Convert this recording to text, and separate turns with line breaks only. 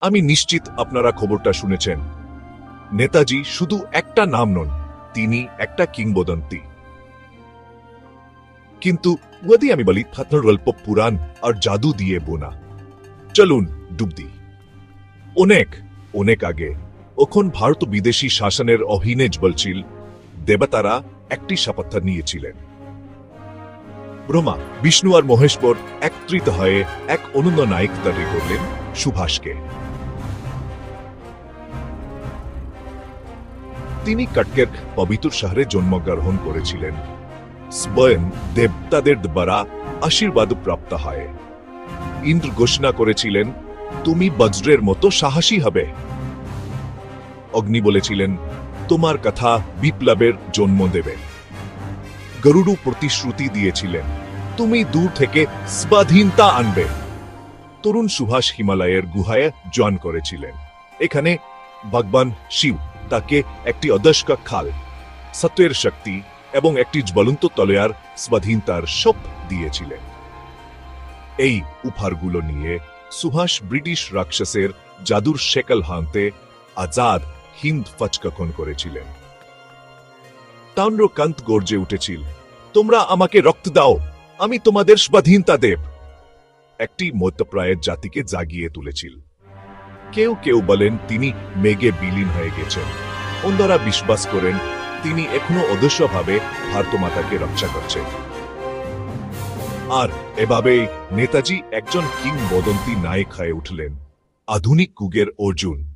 আমি নিশ্চিত আপনারা খবরটা শুনেছেন। নেতাজি শুধু একটা নাম নন, তিনি একটা কিংবদন্তি। কিন্তু যদি আমি বলি আপনার গল্প পুরাণ আর জাদু দিয়ে বোনা, চলুন ডুব দিই। অনেক অনেক আগে, ওখন ভারত বিদেশি শাসনের অধীনে বলছিল, দেবতারা একটি শপথ নিয়েছিলেন। ব্রহ্মা, বিষ্ণু আর মহেশ্বর একত্রিত হয়ে এক অনন্য নায়ক তৈরি করলেন, সুভাষকে। তিনি কটকের পবিত্র শহরে জন্মগ্রহণ করেছিলেন। স্বয়ং দেবতাদের দ্বারা আশীর্বাদ প্রাপ্ত হয়। ইন্দ্র ঘোষণা করেছিলেন, তুমি বজ্রের মতো সাহসী হবে। অগ্নি বলেছিলেন, তোমার কথা বিপ্লবের জন্ম দেবে। গরুড় প্রতিশ্রুতি দিয়েছিলেন, তুমি দূর থেকে স্বাধীনতা আনবে। তরুণ সুভাষ হিমালয়ের গুহায় জয়েন করেছিলেন। এখানে ভগবান শিব তাকে একটি অদৃশ্য খাল, সত্যের শক্তি এবং একটি জ্বলন্ত তলোয়ার স্বাধীনতার শপ দিয়েছিলেন। এই উপহারগুলো নিয়ে সুভাষ ব্রিটিশ রাক্ষসের জাদুর শেকল ভাঙতে আজাদ হিন্দ ফচকখন করেছিলেন। তাম্রকান্ত গর্জে উঠেছিল, তোমরা আমাকে রক্ত দাও, আমি তোমাদের স্বাধীনতা দেব। একটি মধ্যপ্রায়ের জাতিকে জাগিয়ে তুলেছিল। কেউ কেউ বলেন তিনি মেঘে বিলীন হয়ে গেছেন, অন্যরা বিশ্বাস করেন তিনি এখনো অদৃশ্যভাবে ভারত মাতাকে রক্ষা করছেন। আর এভাবেই নেতাজি একজন কিংবদন্তি নায়ক হয়ে উঠলেন, আধুনিক যুগের অর্জুন।